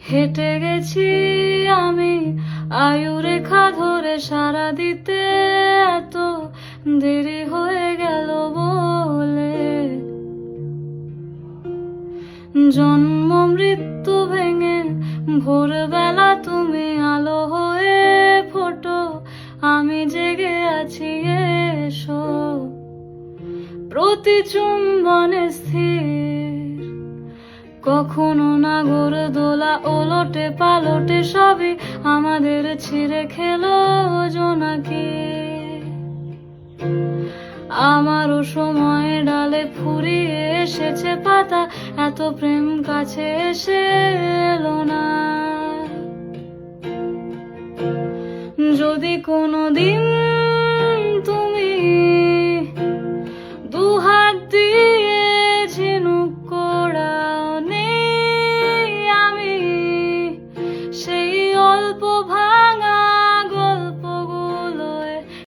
হেঁটে গেছি আমি আয়ুরেখা ধরে, সারা দিতে এত দেরি হয়ে গেল বলে। জন্ম মৃত্যু ভেঙে ভোরবেলা তুমি আলো হয়ে ফোটো, আমি জেগে আছি এসো। প্রতি চুম্বনে স্থির, কখনো নাগরদোলা ওলটে পালটে, সবই আমাদের ছিঁড়ে খেলো জোনাকি। আমারও সময় ডালে ফুরিয়ে এসেছে পাতা, এত প্রেম কাছে এসে এলো না। যদি কোনোদিন